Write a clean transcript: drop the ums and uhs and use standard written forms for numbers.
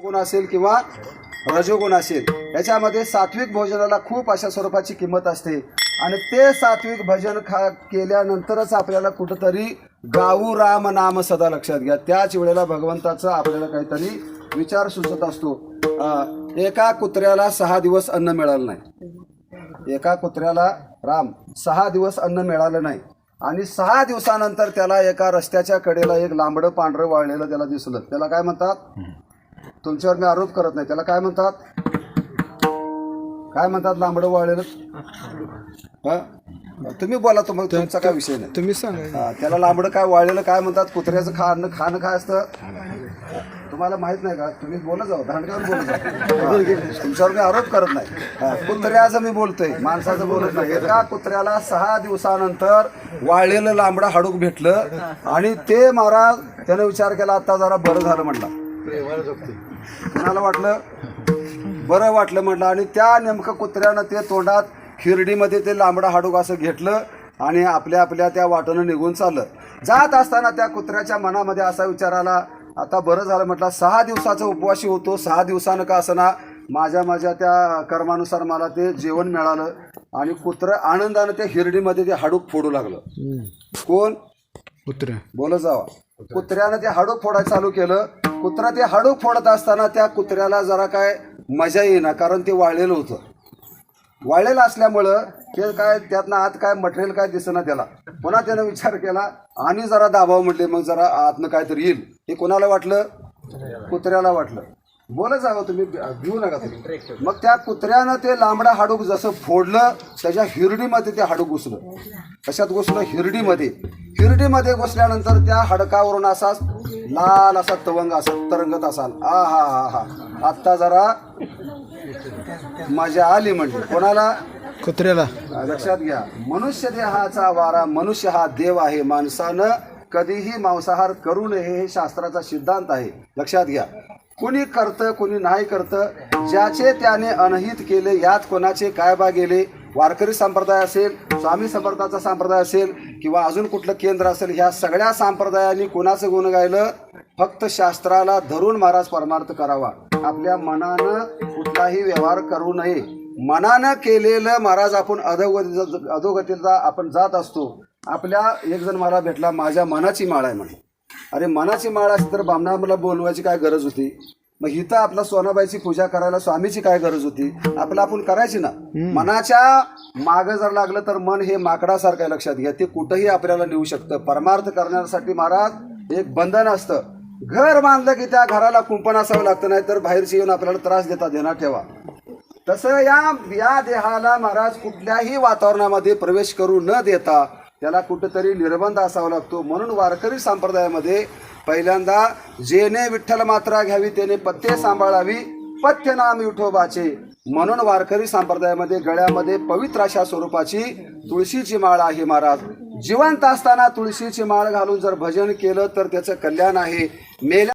गुण असेल किंवा रजोगुण असेल, याच्यामध्ये सात्विक भोजनाला खूप अशा स्वरूपाची किंमत असते आणि ते सात्विक भजन केल्यानंतरच आपल्याला कुठंतरी गाऊ राम नाम सदा लक्षात घ्या. त्याच वेळेला भगवंताचा आपल्याला काहीतरी विचार सुचत असतो. एका कुत्र्याला 6 दिवस अन्न मिळालं नाही. एका कुत्र्याला राम 6 दिवस अन्न मिळालं नाही आणि 6 दिवसानंतर त्याला एका रस्त्याच्या कडेला एक लांबडं पांढरं वाळलेलं त्याला दिसलं. त्याला काय म्हणतात? तुमच्यावर मी आरोप करत नाही. त्याला काय म्हणतात? काय म्हणतात? लांबडं वाळलेलं. तुम्ही बोला. तुमचा काय विषय नाही, तुम्ही सांगा. त्याला लांबडं काय वाळलेलं काय म्हणतात? कुत्र्याचं खाणं काय असतं तुम्हाला माहित नाही का? तुम्ही बोलत जाऊ, धांडक्यावर बोलत जाऊ. तुमच्यावर मी आरोप करत नाही. कुत्र्याचं मी बोलतोय, माणसाचं बोलत नाही. एका कुत्र्याला 6 दिवसानंतर वाळलेलं लांबडं हाडूक भेटलं आणि ते महाराज त्यानं विचार केला, आता जरा बरं झालं म्हटलं. कोणाला वाटलं बरं वाटलं म्हटलं आणि त्या नेमकं कुत्र्यानं ते तोंडात खिरडीमध्ये ते लांबडं हाडूक असं घेतलं आणि आपल्या त्या वाटेनं निघून चाललं. जात असताना त्या कुत्र्याच्या मनामध्ये असा विचार आला, आता बरं झालं म्हटलं. 6 दिवसाचा उपवासी होतो, 6 दिवसानं का असं ना माझ्या त्या कर्मानुसार मला ते जेवण मिळालं आणि कुत्रं आनंदानं त्या हिरडीमध्ये ते हाडूक फोडू लागलं. कोण? कुत्रा. बोलत जावा. कुत्र्यानं ते हाडूक फोडायला चालू केलं. कुत्रा ते हाडूक फोडत असताना त्या कुत्र्याला जरा काय मजा येईना, कारण ते वाळलेलं होतं. वाळलेलं असल्यामुळं ते काय त्यातनं आत काय मटेरियल काय दिसेना त्याला. पुन्हा त्यानं विचार केला आणि जरा दाबाव म्हटले, मग जरा आतनं काहीतरी येईल. हे कोणाला वाटलं? कुत्र्याला वाटलं. बोलत जावं तुम्ही, भिऊ नका तुम्ही. मग त्या कुत्र्यानं ते लांबडा हाडूक जसं फोडलं, त्याच्या हिरडीमध्ये ते हाडूक घुसलं. कशात घुसलं? हिरडीमध्ये. हिरडीमध्ये घुसल्यानंतर त्या हाडकावरून असा लाल असा तवंग असा तरंगत असाल. आ हा हा हा, आत्ता जरा मजा आली म्हणजे. कोणाला? कुत्र्याला. लक्षात घ्या, मनुष्य देहाचा वारा, मनुष्य हा देव आहे. माणसानं कधीही मांसाहार करू नये हे शास्त्राचा सिद्धांत आहे. लक्षात घ्या. कुणी करतं कुणी नाही करतं, ज्याचे त्याने अनहित केले यात कोणाचे काय बा गेले. वारकरी संप्रदाय असेल, स्वामी समर्थाचा संप्रदाय असेल किंवा अजून कुठलं केंद्र असेल, ह्या सगळ्या संप्रदायांनी कोणाचं गुण गायलं? फक्त शास्त्राला धरून महाराज परमार्थ करावा. आपल्या मनानं कुठलाही व्यवहार करू नये. मनानं केलेलं महाराज आपण अधोगतीला आपण जात असतो. आपल्या एक जण मला भेटला, माझ्या मनाची माळ आहे म्हणे. अरे मनाची माळ असती तर बामणा मला बोलवायची काय गरज होती? मग इथं आपला सोनाबाईची पूजा करायला स्वामीची काय गरज होती? आपलं आपण करायची ना. मनाच्या मागं जर लागलं तर मन हे माकडासारखं आहे. लक्षात घ्या, ते कुठंही आपल्याला नेऊ शकतं. परमार्थ करण्यासाठी महाराज एक बंधन असतं. घर बांधलं की त्या घराला कुंपण असावं लागतं, नाही तर बाहेरची येऊन आपल्याला त्रास देतात. ध्यानात ठेवा. तसं या देहाला महाराज कुठल्याही वातावरणामध्ये प्रवेश करू न देता त्याला कुठंतरी निर्बंध असावा लागतो. म्हणून वारकरी संप्रदायामध्ये पहिल्यांदा जेने विठ्ठल मात्रा घ्यावी त्याने पथ्य सांभाळावी, पथ्य नाम विठोबाचे. म्हणून वारकरी संप्रदायामध्ये गळ्यामध्ये पवित्र अशा स्वरूपाची तुळशीची माळ आहे. महाराज जिवंत असताना तुळशीची माळ घालून जर भजन केलं तर त्याचं कल्याण आहे. मेल्या